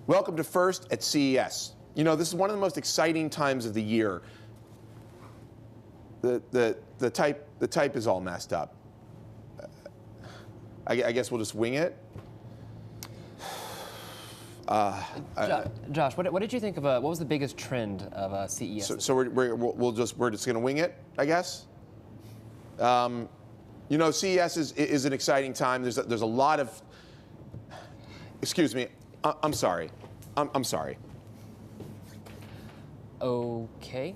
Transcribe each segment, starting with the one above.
Welcome to First at CES. You know, this is one of the most exciting times of the year. The type is all messed up. I guess we'll just wing it. Josh, what did you think of what was the biggest trend of CES? So we're just gonna wing it, I guess. You know, CES is an exciting time. There's a lot of. Excuse me. I'm sorry. I'm sorry. Okay.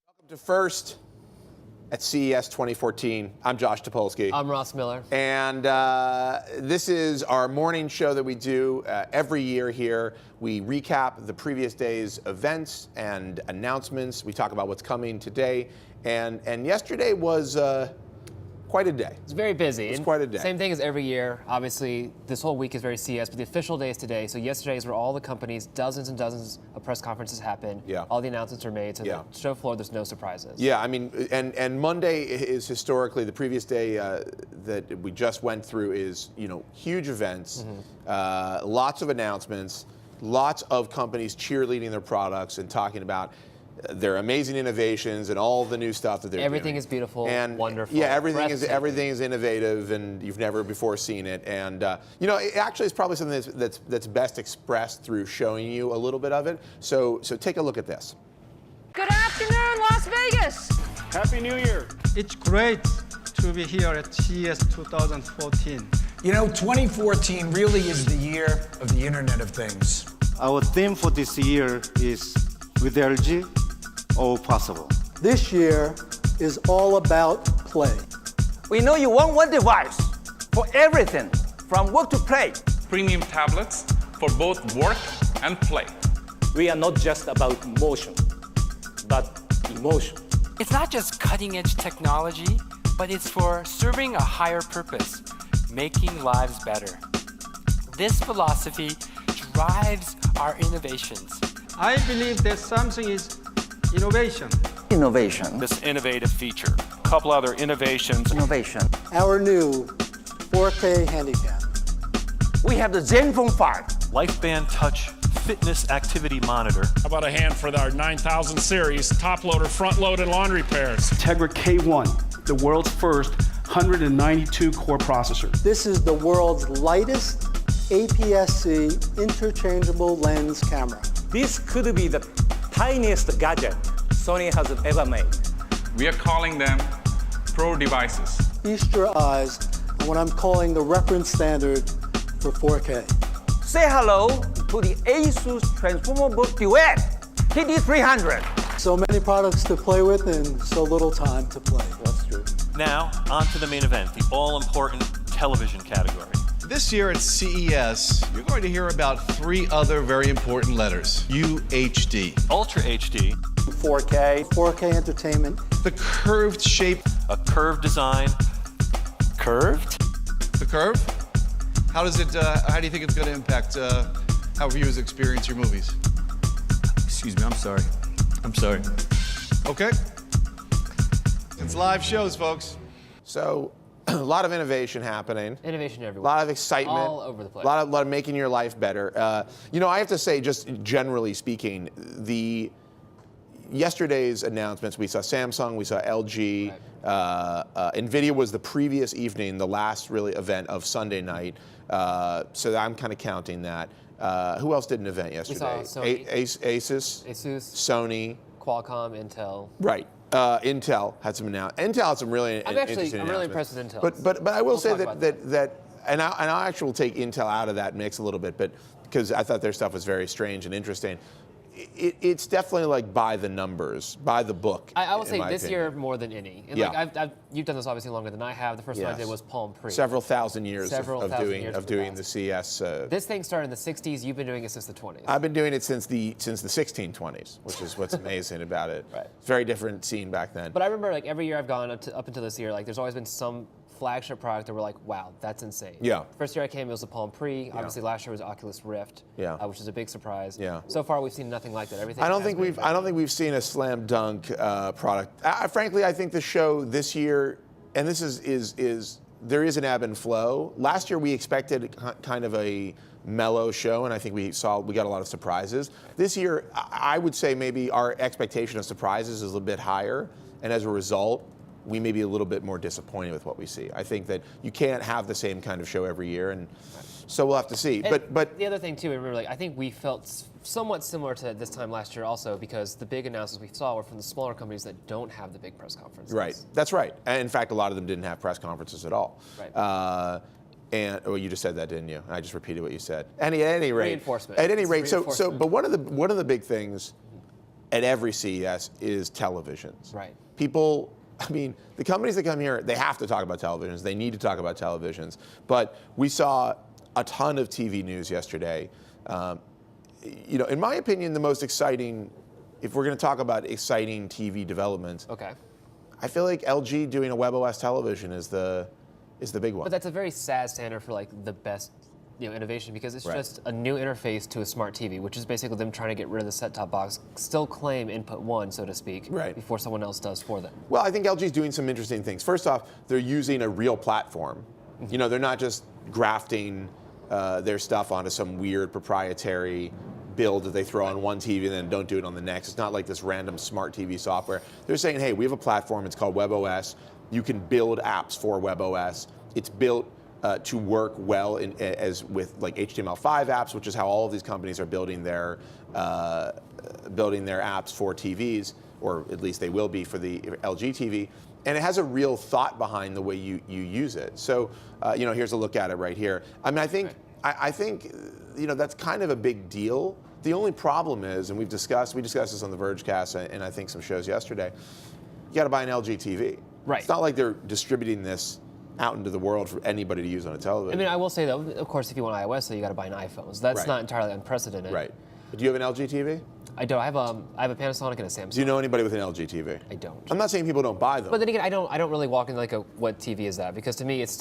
Welcome to First at CES 2014. I'm Josh Topolsky. I'm Ross Miller. And this is our morning show that we do every year here. We recap the previous day's events and announcements. We talk about what's coming today. And yesterday was quite a day. It's very busy. It's quite a day. Same thing as every year. Obviously, this whole week is very CES, but the official day is today. So yesterday is where all the companies, dozens and dozens of press conferences happen. Yeah. All the announcements are made. So Yeah. the show floor, there's no surprises. Yeah, I mean, and Monday is historically, the previous day that we just went through is, you know, huge events, lots of announcements, lots of companies cheerleading their products and talking about their amazing innovations and all the new stuff that they're doing. Everything is beautiful, and wonderful. Yeah, everything is innovative, and you've never before seen it. And you know, it actually is probably something that's best expressed through showing you a little bit of it. So take a look at this. Good afternoon, Las Vegas. Happy New Year. It's great to be here at CES 2014. You know, 2014 really is the year of the Internet of Things. Our theme for this year is with LG, all possible. This year is all about play. We know you want one device for everything, from work to play. Premium tablets for both work and play. We are not just about motion, but emotion. It's not just cutting-edge technology, but it's for serving a higher purpose, making lives better. This philosophy drives our innovations. I believe that something is innovation. Innovation. This innovative feature. A couple other innovations. Innovation. Our new 4K Handicap. We have the Zenfone 5. LifeBand Touch Fitness Activity Monitor. How about a hand for our 9000 series top loader, front loaded laundry pairs? Tegra K1, the world's first 192 core processor. This is the world's lightest APS-C interchangeable lens camera. This could be the tiniest gadget Sony has ever made. We are calling them Pro devices. Feast your eyes on what I'm calling the reference standard for 4K. Say hello to the Asus Transformable Duet TD300. So many products to play with and so little time to play. That's true. Now, on to the main event, the all-important television category. This year at CES, you're going to hear about three other very important letters. UHD. Ultra HD. 4K. 4K entertainment. The curved shape. A curved design. Curved? The curve? How does it, how do you think it's going to impact how viewers experience your movies? Excuse me, I'm sorry. I'm sorry. Okay. It's live shows, folks. So. A lot of innovation happening. Innovation everywhere. A lot of excitement. All over the place. A lot of making your life better. You know, I have to say, just generally speaking, yesterday's announcements, we saw Samsung, we saw LG. Right. NVIDIA was the previous evening, the last really event of Sunday night. So I'm kind of counting that. Who else did an event yesterday? We saw Sony. Asus. Sony. Qualcomm, Intel. Right. Intel had some Intel had some really interesting I'm really impressed with Intel. But I will say that and I actually will take Intel out of that mix a little bit, but because I thought their stuff was very strange and interesting. It's definitely like by the numbers, by the book. I will say this year more than any. And yeah. Like you've done this obviously longer than I have. The first one I did was Palm Pre. Several thousand years of doing the CS. This thing started in the 60s. You've been doing it since the 20s. I've been doing it since the 1620s, which is what's amazing about it. Right. It's a very different scene back then. But I remember like every year I've gone up until this year, like there's always been some flagship product that we're like, wow, that's insane. Yeah. First year I came, it was the Palm Pre. Obviously, last year was Oculus Rift. Yeah. Which is a big surprise. Yeah. So far, we've seen nothing like that. Everything. I don't think we've seen a slam dunk product. Frankly, I think the show this year and this is there is an ebb and flow. Last year we expected kind of a mellow show, and I think we got a lot of surprises. This year, I would say maybe our expectation of surprises is a little bit higher, and as a result, we may be a little bit more disappointed with what we see. I think that you can't have the same kind of show every year, and so we'll have to see. But the other thing too, remember, like I think we felt somewhat similar to this time last year also, because the big announcements we saw were from the smaller companies that don't have the big press conferences. Right, that's right. And in fact, a lot of them didn't have press conferences at all. Right. And you just said that, didn't you? I just repeated what you said. At any rate, reinforcement. At any rate, It's but one of the big things at every CES is televisions. Right. People, I mean, the companies that come here, they have to talk about televisions. They need to talk about televisions. But we saw a ton of TV news yesterday. In my opinion, the most exciting, if we're going to talk about exciting TV developments, okay, I feel like LG doing a WebOS television is the big one. But that's a very sad standard for like the best innovation, because it's just a new interface to a smart TV, which is basically them trying to get rid of the set-top box, still claim input one, so to speak, before someone else does for them. Well, I think LG is doing some interesting things. First off, they're using a real platform. They're not just grafting their stuff onto some weird proprietary build that they throw on one TV and then don't do it on the next. It's not like this random smart TV software. They're saying, hey, we have a platform, it's called WebOS. You can build apps for WebOS. It's built to work well as with like HTML5 apps, which is how all of these companies are building their apps for TVs, or at least they will be for the LG TV. And it has a real thought behind the way you use it. So, here's a look at it right here. I mean, I think that's kind of a big deal. The only problem is, and we discussed this on the Vergecast and I think some shows yesterday, you got to buy an LG TV. Right. It's not like they're distributing this out into the world for anybody to use on a television. I mean, I will say though, of course, if you want iOS, so you got to buy an iPhone. So that's not entirely unprecedented. Right. But do you have an LG TV? I don't. I have a Panasonic and a Samsung. Do you know anybody with an LG TV? I don't. I'm not saying people don't buy them. But then again, I don't really walk in like what TV is that? Because to me, it's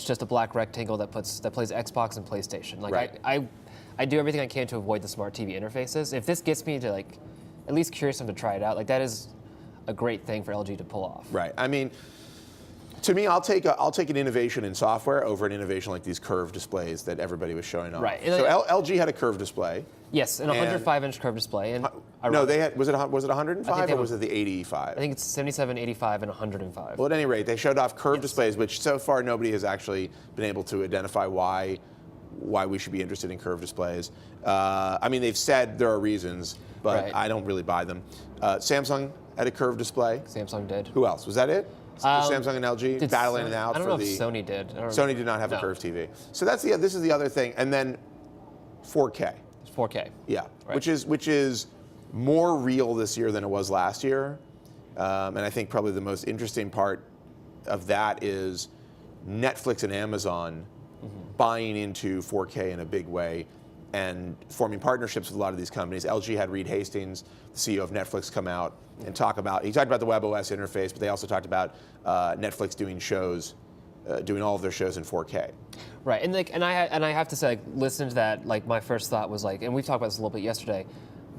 just a black rectangle that plays Xbox and PlayStation. Like I do everything I can to avoid the smart TV interfaces. If this gets me to like at least curious enough to try it out, like that is a great thing for LG to pull off. Right. I mean, to me, I'll take an innovation in software over an innovation like these curved displays that everybody was showing off. Right. So LG had a curved display. Yes, an 105-inch curved display. And no, they had was it 105 or was it the 85? I think it's 77, 85, and 105. Well, at any rate, they showed off curved displays, which so far nobody has actually been able to identify why we should be interested in curved displays. I mean, they've said there are reasons, but I don't really buy them. Samsung had a curved display. Samsung did. Who else? Was that it? Samsung and LG battling it out. I don't know if Sony did. Sony did not have a curved TV. So this is the other thing, and then 4K. 4K. Yeah, which is more real this year than it was last year, and I think probably the most interesting part of that is Netflix and Amazon buying into 4K in a big way and forming partnerships with a lot of these companies. LG had Reed Hastings, the CEO of Netflix, come out and he talked about the WebOS interface, but they also talked about Netflix doing shows, doing all of their shows in 4K. Right, and I have to say, like, listening to that, like my first thought was like, and we talked about this a little bit yesterday.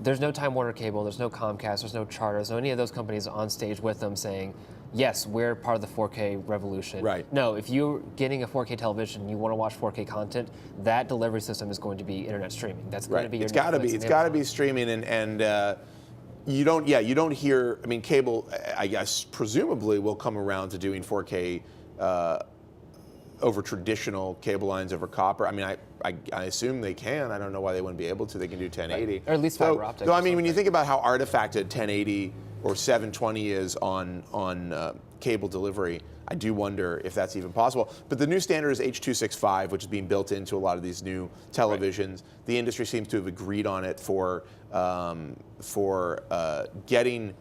There's no Time Warner Cable, there's no Comcast, there's no Charter, there's no any of those companies on stage with them saying, yes, we're part of the 4K revolution. Right. No, if you're getting a 4K television and you want to watch 4K content, that delivery system is going to be internet streaming. That's going to be your Netflix. It's got to be streaming, and you don't hear. I mean, cable, I guess, presumably will come around to doing 4K over traditional cable lines over copper. I mean, I assume they can. I don't know why they wouldn't be able to. They can do 1080. Right. Or at least fiber optic. Though, I mean, when you think about how artifacted 1080 or 720 is on cable delivery, I do wonder if that's even possible. But the new standard is H.265, which is being built into a lot of these new televisions. Right. The industry seems to have agreed on it for getting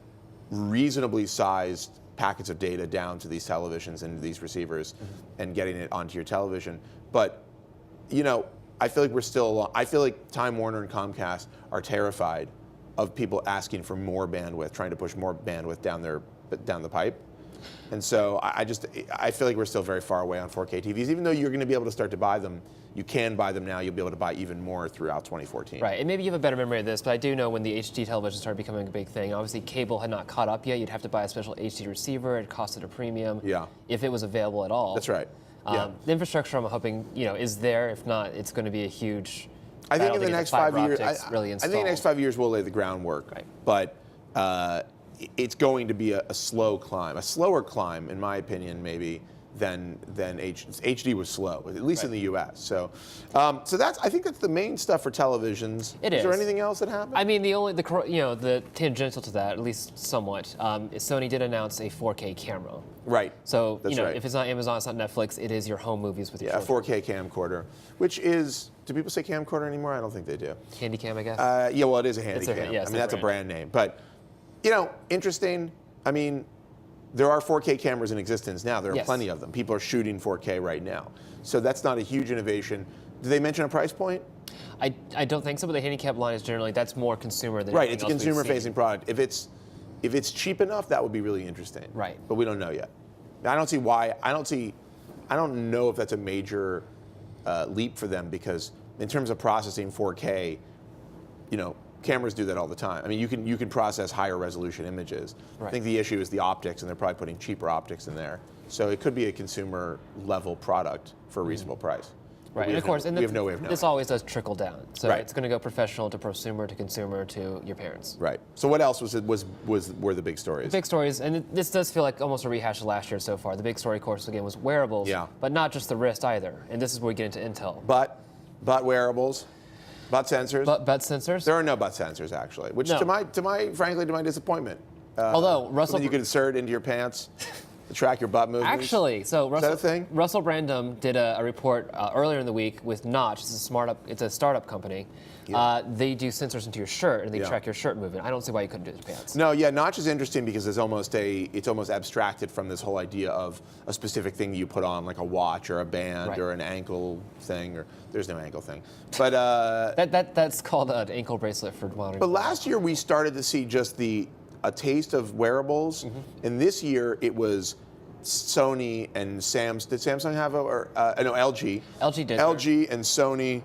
reasonably sized packets of data down to these televisions and these receivers and getting it onto your television. But, I feel like we're still I feel like Time Warner and Comcast are terrified of people asking for more bandwidth, trying to push more bandwidth down the pipe. And so I feel like we're still very far away on 4K TVs. Even though you're going to be able to start to buy them, you can buy them now. You'll be able to buy even more throughout 2014. Right, and maybe you have a better memory of this, but I do know when the HD television started becoming a big thing, obviously cable had not caught up yet. You'd have to buy a special HD receiver. It costed a premium. Yeah. If it was available at all. That's right. Yeah. The infrastructure, I'm hoping, is there. If not, it's going to be a huge. I think in the next 5 years, really I think in the next 5 years we'll lay the groundwork. Right. But it's going to be a slow climb, a slower climb, in my opinion, maybe than HD was slow, at least in the U.S. So that's I think that's the main stuff for televisions. It is there anything else that happened? I mean, the tangential to that, at least somewhat, Sony did announce a 4K camera. Right. So That's right. if it's not Amazon, it's not Netflix, it is your home movies with your a children. 4K camcorder, which is, do people say camcorder anymore? I don't think they do. Handycam, I guess. Yeah, well, it is a Handycam. Yeah, I mean, that's a brand name, but interesting. I mean, there are 4K cameras in existence now. There are plenty of them. People are shooting 4K right now. So that's not a huge innovation. Did they mention a price point? I don't think so, but the handicap line is generally, that's more consumer than right. anything It's a else we've consumer-facing seen. product. If it's cheap enough, that would be really interesting. Right. But we don't know yet. I don't see why. I don't know if that's a major leap for them, because in terms of processing 4K, cameras do that all the time. I mean, you can process higher resolution images. Right. I think the issue is the optics, and they're probably putting cheaper optics in there. So it could be a consumer level product for a reasonable price. Right, and of course, we have no way of knowing. this always does trickle down. So Right. it's going to go professional to prosumer to consumer to your parents. Right. So what else were the big stories? The big stories, and this does feel like almost a rehash of last year so far. The big story, of course, again, was wearables. Yeah. But not just the wrist either. And this is where we get into Intel. Butt wearables, butt sensors. Butt sensors. There are no butt sensors actually, which No. frankly, to my disappointment. Although Russell, something you could insert into your pants to track your butt movements. Actually, so Is that a thing? Russell Brandom did a report earlier in the week with Notch. It's a startup company. Yeah. They do sensors into your shirt and they Yeah. track your shirt movement. I don't see why you couldn't do it with your pants. No, yeah, Notch is interesting because it's almost abstracted from this whole idea of a specific thing you put on, like a watch or a band Right. or an ankle thing, or there's no ankle thing. But that's called an ankle bracelet for modern. But last year we started to see just a taste of wearables, and this year it was Sony and Samsung. Did Samsung have no, LG? LG did. LG and Sony.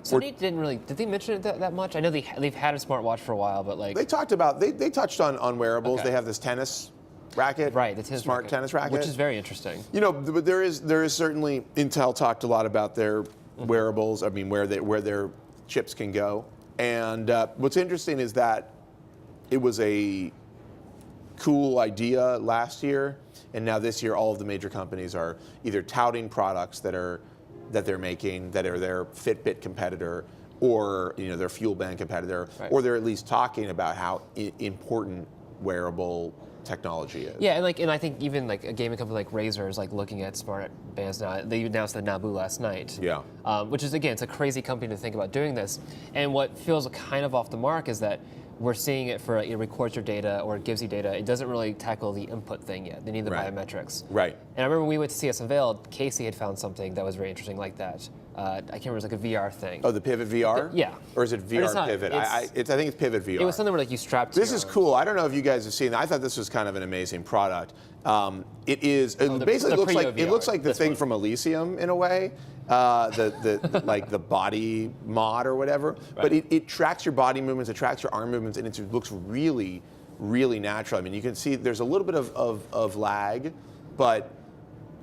Sony didn't really. Did they mention it that much? I know they've had a smartwatch for a while, but like They talked about they touched on wearables. Okay. They have this tennis racket, right, the tennis smart racket, tennis racket, which is very interesting. But there is certainly Intel talked a lot about their wearables. I mean, where their chips can go. And what's interesting is that it was a cool idea last year, and now this year all of the major companies are either touting products that they're making that are their Fitbit competitor, or their Fuel Band competitor, Right. or they're at least talking about how important wearable technology is. Yeah, and I think even like a gaming company like Razer is like looking at smart bands now. They announced the Naboo last night. Yeah. Which is, again, it's a crazy company to think about doing this. And what feels kind of off the mark is that we're seeing it for it records your data or it gives you data. It doesn't really tackle the input thing yet. They need the Right. biometrics. Right. And I remember when we went to CS Unveiled, Casey had found something that was very interesting like that. I can't remember, it was like a VR thing. Oh, the Pivot VR? Yeah. Or is it VR it's not- Pivot? it's- I think it's Pivot VR. It was something where like you strapped to This your is arm. cool. I don't know if you guys have seen that. I thought this was kind of an amazing product. It is. It the- basically the looks like Prio it looks like the this thing one. from Elysium in a way. The like the body mod or whatever. But it tracks your body movements. It tracks your arm movements, and it looks really, really natural. I mean, you can see there's a little bit of lag, but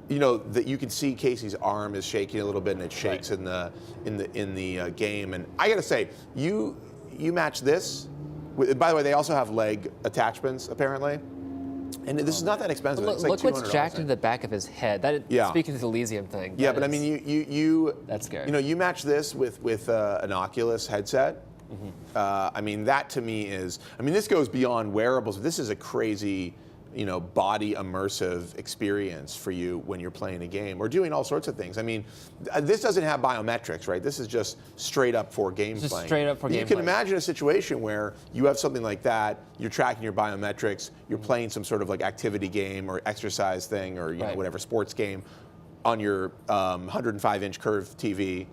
that you can see Casey's arm is shaking a little bit, and it shakes in the game. And I gotta say, you match this. By the way, they also have leg attachments apparently, and this is not that expensive. Look, it's like look what's $200, jacked I into the back of his head. Yeah. Speaking to the Elysium thing. Yeah, that but I is- mean, you That's scary. You match this with an Oculus headset. I mean, that to me is. I mean, this goes beyond wearables. This is a crazy, body immersive experience for you when you're playing a game or doing all sorts of things. I mean, this doesn't have biometrics, right? This is just straight up for game Just playing. straight up for You game can playing. imagine a situation where you have something like that. You're tracking your biometrics. You're playing some sort of like activity game or exercise thing or Right. whatever sports game on your 105-inch curved TV.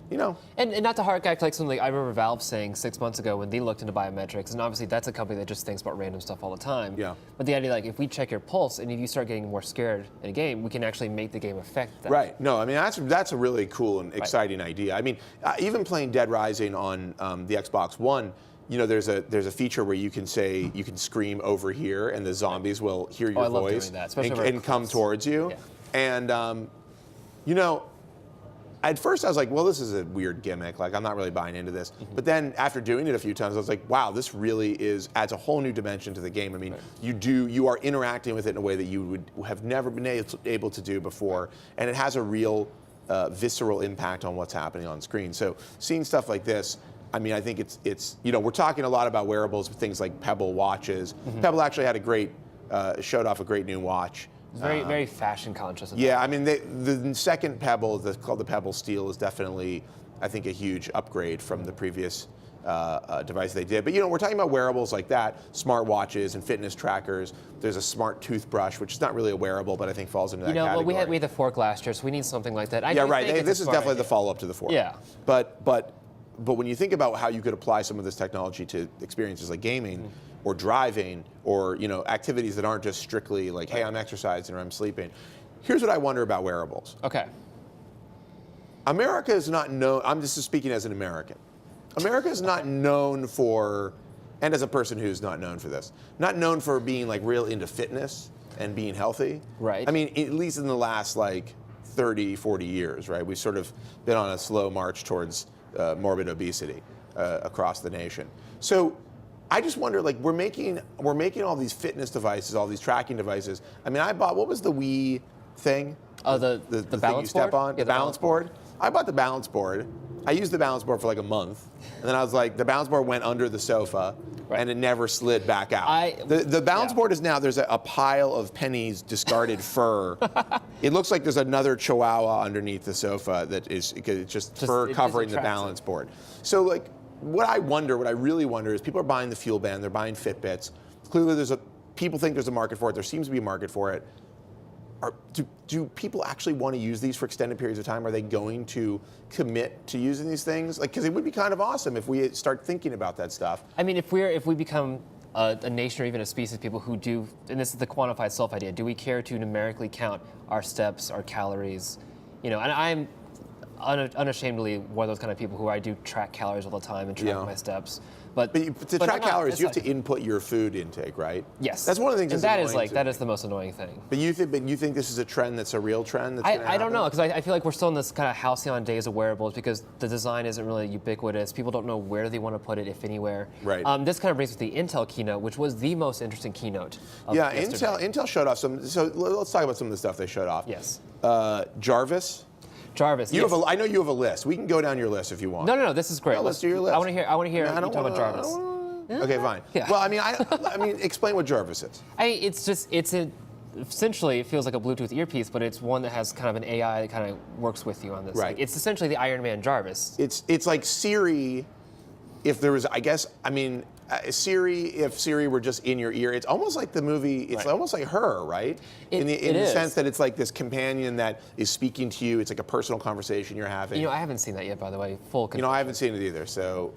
you know. And not to hark back to like something like I remember Valve saying 6 months ago when they looked into biometrics, and obviously that's a company that just thinks about random stuff all the time. Yeah. But the idea, like, if we check your pulse and if you start getting more scared in a game, we can actually make the game affect that. Right. No, I mean that's a really cool and exciting idea. I mean, even playing Dead Rising on the Xbox One, you know, there's a feature where you can say you can scream over here, and the zombies will hear your I love voice doing that, especially and come towards you. Yeah. And you know, at first I was like, well, this is a weird gimmick. Like, I'm not really buying into this. But then after doing it a few times, I was like, wow, this really adds a whole new dimension to the game. I mean, you are interacting with it in a way that you would have never been able to do before, and it has a real visceral impact on what's happening on screen. So seeing stuff like this, I mean, I think it's you know, we're talking a lot about wearables with things like Pebble watches. Pebble actually had a great showed off a great new watch. It's very fashion conscious. Yeah, I mean, the second Pebble, called the Pebble Steel, is definitely, I think, a huge upgrade from the previous device they did. But you know, we're talking about wearables like that, smartwatches and fitness trackers. There's a smart toothbrush, which is not really a wearable, but I think falls into that category. Well, we had the fork last year, so we need something like that. Yeah, right. This is definitely the follow-up to the fork. Yeah. But when you think about how you could apply some of this technology to experiences like gaming or driving or, you know, activities that aren't just strictly like, hey, I'm exercising or I'm sleeping. Here's what I wonder about wearables. Okay. America is not known, I'm just speaking as an American. America is not known for, and as a person who's not known for this, not known for being like real into fitness and being healthy. Right. I mean, at least in the last like 30, 40 years, right? We've sort of been on a slow march towards morbid obesity across the nation. So I just wonder, like, we're making all these fitness devices, all these tracking devices. I mean, I bought, what was the Wii thing? Oh, the thing balance you step board? on? Yeah, the balance board. I bought the balance board. I used the balance board for like a month, and then I was like, the balance board went under the sofa, and it never slid back out. The balance board is now, there's a pile of Penny's discarded fur. It looks like there's another Chihuahua underneath the sofa that is just fur covering the balance board. So like, what I really wonder is people are buying the Fuel Band, they're buying Fitbits. Clearly people think there's a market for it, there seems to be a market for it. Do people actually want to use these for extended periods of time? Are they going to commit to using these things? Like, because it would be kind of awesome if we start thinking about that stuff. I mean, if we become a nation or even a species of people who do, and this is the quantified self idea, do we care to numerically count our steps, our calories? You know, and I'm unashamedly one of those kind of people who I do track calories all the time and track my steps. But to track calories, you have to input your food intake, right? Yes. That's one of the things. And that is the most annoying thing. But you think this is a trend that's a real trend? I don't know, because I feel like we're still in this kind of halcyon days of wearables because the design isn't really ubiquitous. People don't know where they want to put it, if anywhere. Right. This kind of brings us to the Intel keynote, which was the most interesting keynote. Yeah, Intel showed off some. So let's talk about some of the stuff they showed off. Yes. Jarvis. Jarvis. You have I know you have a list. We can go down your list if you want. No. This is great. No, let's do your list. I want to hear. You talk about Jarvis. Okay, fine. Yeah. Well, I mean, explain what Jarvis is. Essentially, it feels like a Bluetooth earpiece, but it's one that has kind of an AI that kind of works with you on this. Right. Like, it's essentially the Iron Man Jarvis. It's like Siri, if there was, Siri, if Siri were just in your ear. It's almost like the movie, it's almost like Her, right? In the sense that it's like this companion that is speaking to you. It's like a personal conversation you're having. You know, I haven't seen that yet, by the way. I haven't seen it either,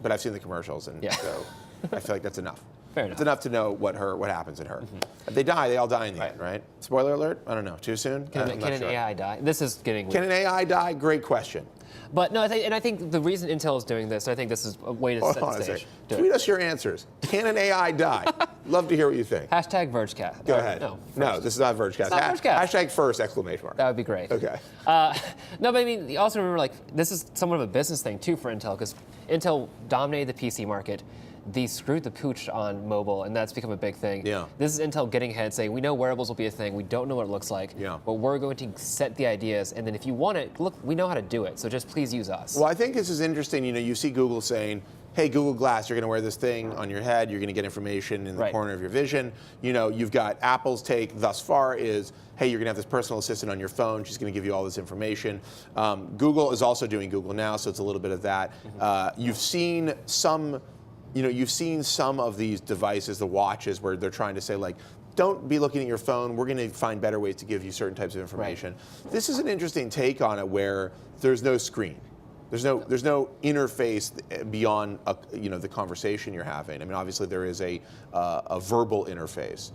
but I've seen the commercials, and so I feel like that's enough. Fair enough. It's enough to know what happens in Her. If they die, they all die in the end, right? Spoiler alert? I don't know. Too soon? Can an AI die? This is getting weird. Can an AI die? Great question. But no, I think the reason Intel is doing this, I think this is a way to set the stage. Tweet us your answers. Can an AI die? Love to hear what you think. Hashtag Vergecast. Go ahead. No, this is not Vergecast. It's not Vergecast. Hashtag first, exclamation mark. That would be great. Okay. No, but I mean, you also remember, like, this is somewhat of a business thing, too, for Intel, because Intel dominated the PC market. They screwed the pooch on mobile, and that's become a big thing. Yeah. This is Intel getting ahead, saying, we know wearables will be a thing. We don't know what it looks like. Yeah. But we're going to set the ideas, and then if you want it, look, we know how to do it. So just please use us. Well, I think this is interesting. You know, you see Google saying, hey, Google Glass, you're going to wear this thing on your head. You're going to get information in the corner of your vision. You know, you've got Apple's take thus far is, hey, you're going to have this personal assistant on your phone. She's going to give you all this information. Google is also doing Google Now, so it's a little bit of that. You've seen some of these devices, the watches, where they're trying to say, like, don't be looking at your phone. We're going to find better ways to give you certain types of information. This is an interesting take on it where there's no screen. There's no interface beyond the conversation you're having. I mean, obviously there is a verbal interface.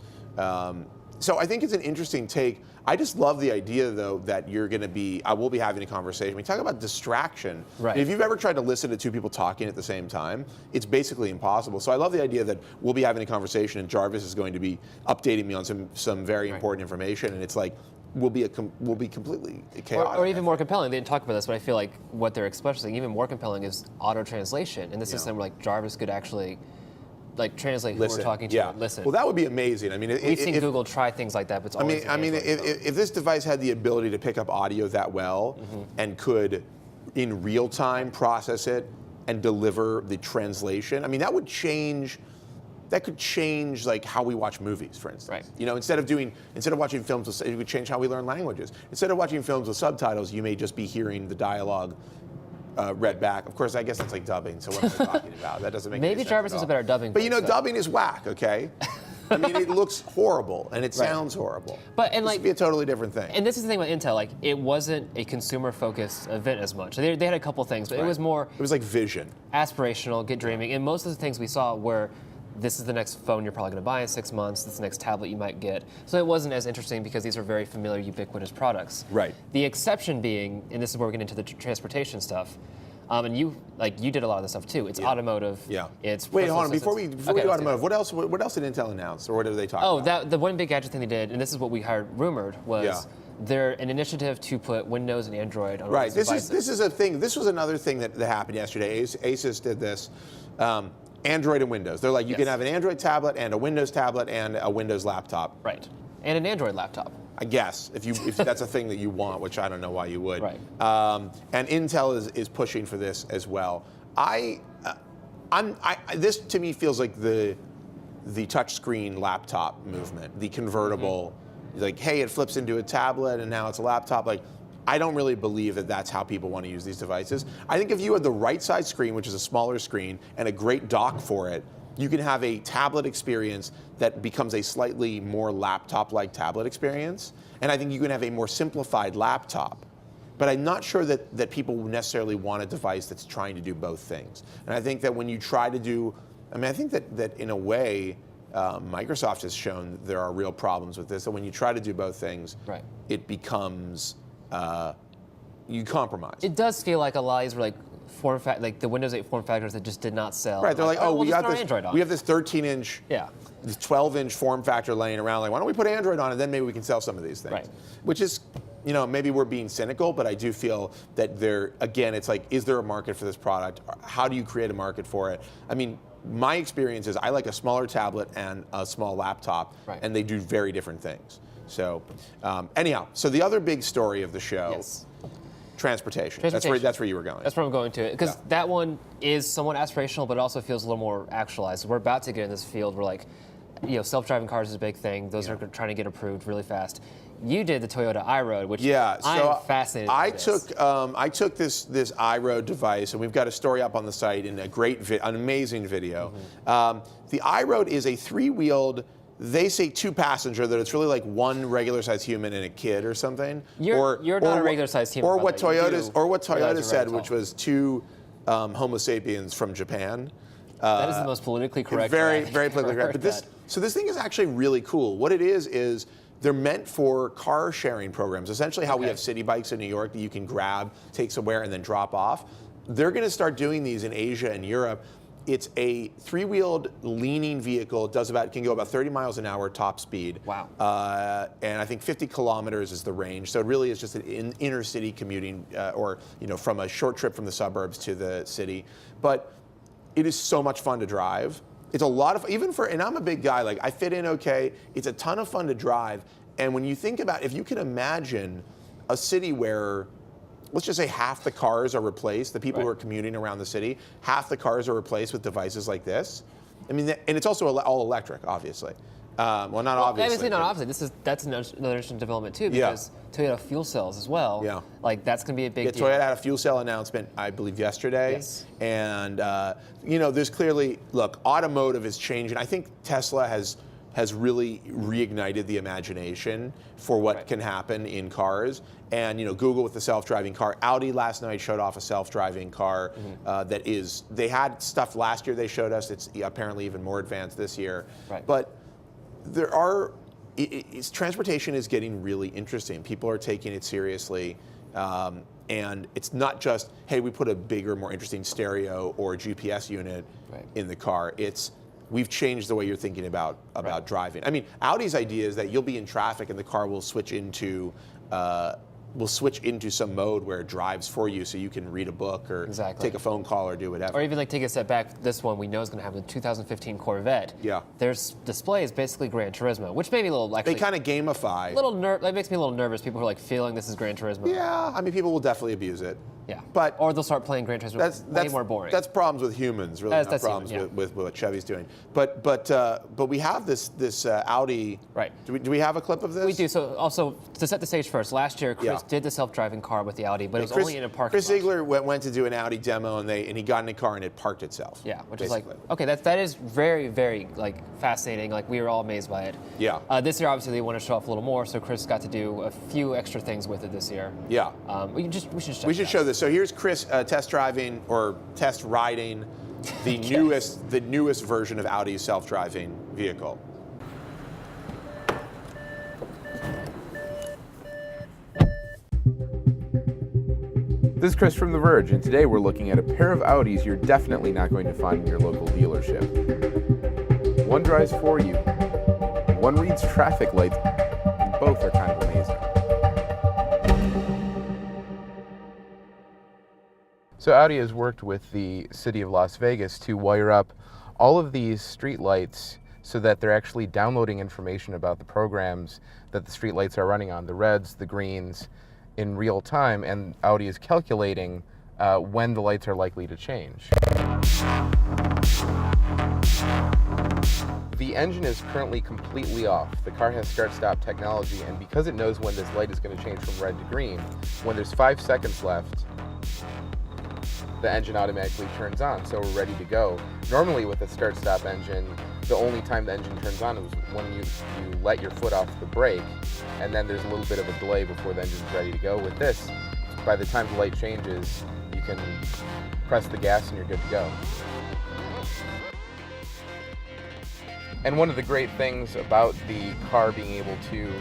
So I think it's an interesting take. I just love the idea, though, that I will be having a conversation. We talk about distraction. Right. If you've ever tried to listen to two people talking at the same time, it's basically impossible. So I love the idea that we'll be having a conversation and Jarvis is going to be updating me on some very important information, and it's like, will be completely chaotic. Or even more compelling. They didn't talk about this, but I feel like what they're expressing even more compelling is auto translation. In this system, where like Jarvis could actually translate who we're talking to and listen. Well, that would be amazing. I mean, we've seen Google try things like that, but it's always if this device had the ability to pick up audio that well and could, in real time, process it and deliver the translation, I mean, that would change. That could change like how we watch movies, for instance. Right. Instead of watching films, it would change how we learn languages. Instead of watching films with subtitles, you may just be hearing the dialogue read back. Of course, I guess that's like dubbing. So what am I talking about? That doesn't make any sense. Maybe Jarvis is a better dubbing. But dubbing is whack. Okay. I mean, it looks horrible and it sounds horrible. But this would be a totally different thing. And this is the thing about Intel. Like, it wasn't a consumer-focused event as much. They had a couple things, but it was more. It was like vision. Aspirational, get dreaming, and most of the things we saw were. This is the next phone you're probably going to buy in 6 months. This is the next tablet you might get. So it wasn't as interesting because these are very familiar, ubiquitous products. Right. The exception being, and this is where we get into the transportation stuff, and you did a lot of this stuff too. It's automotive. Yeah. It's wait, hold on. Before we do automotive, what else did Intel announce, or what did they talk about? The one big gadget thing they did, and this is what we heard rumored was. They're an initiative to put Windows and Android on devices. This is a thing. This was another thing that happened yesterday. Asus did this. Android and Windows. They're like, you can have an Android tablet and a Windows tablet and a Windows laptop. Right. And an Android laptop. I guess, if that's a thing that you want, which I don't know why you would. Right. And Intel is pushing for this as well. This to me feels like the touchscreen laptop movement, the convertible, like, hey, it flips into a tablet and now it's a laptop. Like, I don't really believe that that's how people want to use these devices. I think if you had the right side screen, which is a smaller screen, and a great dock for it, you can have a tablet experience that becomes a slightly more laptop-like tablet experience. And I think you can have a more simplified laptop. But I'm not sure that people necessarily want a device that's trying to do both things. And I think that when you try to do, I think that in a way, Microsoft has shown there are real problems with this. That when you try to do both things, it becomes you compromise. It does feel like a lot of these were like the Windows 8 form factors that just did not sell. Right, they're like, we'll we got this. Android on. We have this 13-inch, 12-inch form factor laying around. Like, why don't we put Android on it? Then maybe we can sell some of these things. Right. Which is, maybe we're being cynical, but I do feel that again, it's like, is there a market for this product? How do you create a market for it? I mean, my experience is I like a smaller tablet and a small laptop, and they do very different things. So, anyhow, so the other big story of the show, transportation. That's where you were going. That's where I'm going to, because that one is somewhat aspirational, but it also feels a little more actualized. We're about to get in this field where, like, self-driving cars is a big thing. Those are trying to get approved really fast. You did the Toyota iRoad, which I'm fascinated. I took this iRoad device, and we've got a story up on the site in an amazing video. The iRoad is a three-wheeled. They say two-passenger, that it's really like one regular-sized human and a kid or something. You're not a regular-sized human. Or what Toyota said, which was two Homo sapiens from Japan. That is the most politically correct. Very, very politically correct. But this thing is actually really cool. What it is they're meant for car sharing programs. Essentially, how we have city bikes in New York that you can grab, take somewhere, and then drop off. They're going to start doing these in Asia and Europe. It's a three-wheeled leaning vehicle. It can go about 30 miles an hour top speed. Wow. And I think 50 kilometers is the range. So it really is just an inner city commuting, or from a short trip from the suburbs to the city. But it is so much fun to drive. It's a lot of, and I'm a big guy, like I fit in okay. It's a ton of fun to drive. And when you think about, if you can imagine a city where, let's just say half the cars are replaced, the people who are commuting around the city, half the cars are replaced with devices like this. I mean, and it's also all electric, obviously. Well, not obviously. Obviously not obviously. That's another interesting development too, because Toyota fuel cells as well. Yeah. Like that's going to be a big deal. Toyota had a fuel cell announcement, I believe, yesterday. Yes. And there's clearly, look, automotive is changing. I think Tesla has has really reignited the imagination for what can happen in cars. And Google with the self-driving car. Audi last night showed off a self-driving car they had stuff last year they showed us. It's apparently even more advanced this year. But there are, transportation is getting really interesting. People are taking it seriously. And it's not just, hey, we put a bigger, more interesting stereo or a GPS unit in the car. It's, we've changed the way you're thinking about driving. I mean, Audi's idea is that you'll be in traffic and the car will switch into some mode where it drives for you, so you can read a book or take a phone call or do whatever. Or even like take a step back. This one we know is going to have the 2015 Corvette. Yeah. There's displays basically Gran Turismo, which may be a little They kind of gamify. That makes me a little nervous. People who are like feeling this is Gran Turismo. Yeah, I mean, people will definitely abuse it. Yeah. But or they'll start playing Gran Turismo. That's way more boring. That's problems with humans, really, not problems with what Chevy's doing. But we have this Audi. Right. Do we have a clip of this? We do. So also to set the stage first, last year Chris did the self-driving car with the Audi, but it was only in a parking lot. Chris Ziegler went to do an Audi demo, and he got in a car and it parked itself. Yeah, which is like, okay, that is very, very like fascinating. Like we were all amazed by it. Yeah. This year, obviously, they want to show off a little more, so Chris got to do a few extra things with it this year. Yeah. We should show this. So here's Chris test riding the newest version of Audi's self-driving vehicle. This is Chris from The Verge, and today we're looking at a pair of Audis you're definitely not going to find in your local dealership. One drives for you, one reads traffic lights, and both are kind of amazing. So Audi has worked with the city of Las Vegas to wire up all of these street lights so that they're actually downloading information about the programs that the street lights are running on, the reds, the greens, in real time, and Audi is calculating when the lights are likely to change. The engine is currently completely off. The car has start-stop technology, and because it knows when this light is going to change from red to green, when there's 5 seconds left, the engine automatically turns on, so we're ready to go. Normally with a start-stop engine, the only time the engine turns on is when you let your foot off the brake, and then there's a little bit of a delay before the engine's ready to go. With this, by the time the light changes, you can press the gas and you're good to go. And one of the great things about the car being able to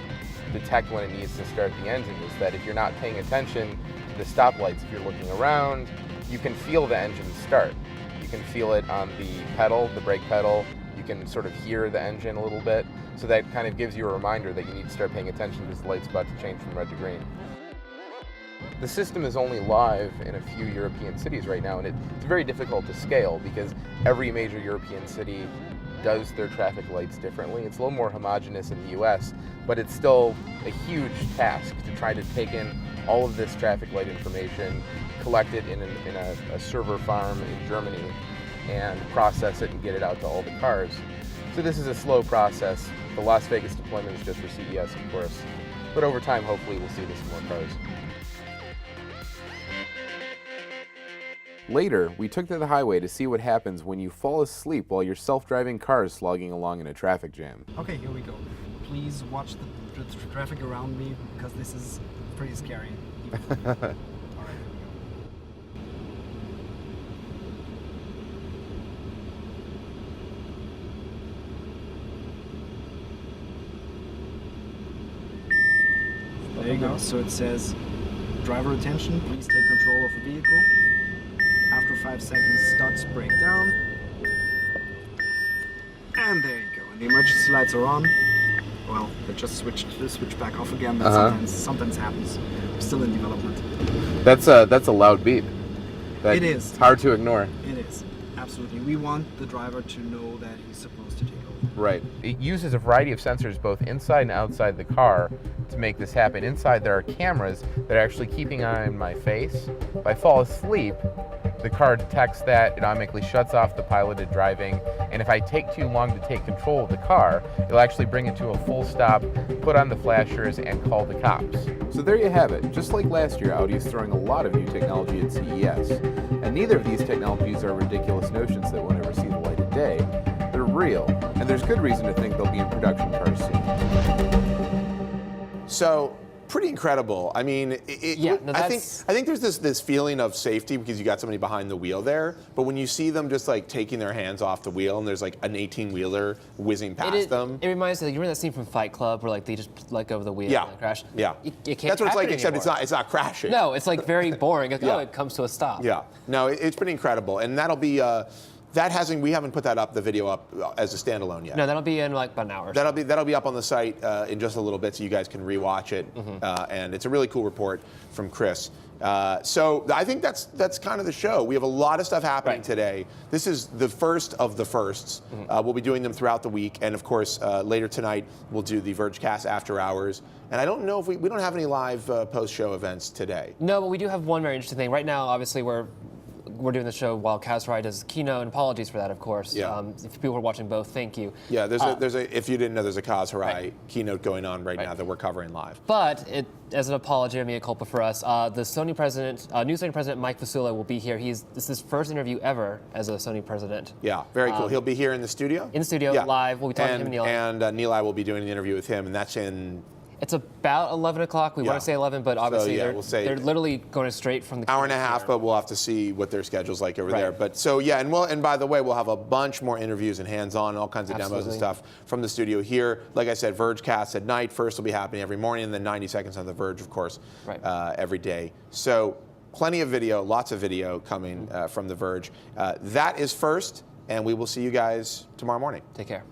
detect when it needs to start the engine is that if you're not paying attention to the stoplights, if you're looking around, you can feel the engine start. You can feel it on the pedal, the brake pedal. You can sort of hear the engine a little bit. So that kind of gives you a reminder that you need to start paying attention because the light's about to change from red to green. The system is only live in a few European cities right now, and it's very difficult to scale because every major European city does their traffic lights differently. It's a little more homogeneous in the US, but it's still a huge task to try to take in all of this traffic light information, collect it in a server farm in Germany, and process it and get it out to all the cars. So this is a slow process. The Las Vegas deployment is just for CES, of course, but over time, hopefully, we'll see this in more cars. Later, we took to the highway to see what happens when you fall asleep while your self-driving car is slogging along in a traffic jam. Okay, here we go. Please watch the traffic around me because this is pretty scary. There you go. So it says, driver attention, please take control of the vehicle. After 5 seconds, starts breakdown. And there you go. And the emergency lights are on. Well, they just switch back off again. That sometimes happens. We're still in development. That's a loud beep. It is. It's hard to ignore. It is. Absolutely. We want the driver to know that he's supposed to take over. Right. It uses a variety of sensors both inside and outside the car to make this happen. Inside there are cameras that are actually keeping an eye on my face. If I fall asleep, the car detects that, it automatically shuts off the piloted driving, and if I take too long to take control of the car, it'll actually bring it to a full stop, put on the flashers, and call the cops. So there you have it. Just like last year, Audi is throwing a lot of new technology at CES. And neither of these technologies are ridiculous notions that will never see the light of day. They're real. And there's good reason to think they'll be in production cars soon. So, pretty incredible. I mean, I think there's this feeling of safety because you got somebody behind the wheel there. But when you see them just like taking their hands off the wheel and there's like an 18-wheeler whizzing past them, it reminds me. You remember that scene from Fight Club where like they just let go of the wheel and they crash? Yeah, it can't. That's what it's like. Except anymore. it's not crashing. No, it's like very boring. Like, oh, it comes to a stop. Yeah. No, it's pretty incredible, and that'll be. We haven't put the video up as a standalone yet. No, that'll be in like about an hour. That'll be up on the site in just a little bit, so you guys can rewatch it. And it's a really cool report from Chris. So I think that's kind of the show. We have a lot of stuff happening today. This is the first of the firsts. We'll be doing them throughout the week, and of course later tonight we'll do the Vergecast After Hours. And I don't know if we don't have any live post-show events today. No, but we do have one very interesting thing. Right now, obviously, we're doing the show while Kaz Rai does keynote, and apologies for that, of course. Yeah. If people are watching both, thank you. Yeah, if you didn't know, there's a Kaz Rai keynote going on right now that we're covering live. But as an apology, mea culpa for us, the Sony president, new Sony president Mike Fasula will be here. This is his first interview ever as a Sony president. Yeah, very cool. He'll be here in the studio? In the studio, live. We'll be talking to him and Neil. And Neil will be doing an interview with him, and that's in... It's about 11 o'clock. We want to say 11, but obviously they're literally going straight from the hour and a half, but we'll have to see what their schedule's like over there. But so yeah, and by the way, we'll have a bunch more interviews and hands-on, all kinds of demos and stuff from the studio here. Like I said, Vergecast at night. First will be happening every morning, and then 90 seconds on the Verge, of course, every day. So plenty of video, lots of video coming from the Verge. That is first, and we will see you guys tomorrow morning. Take care.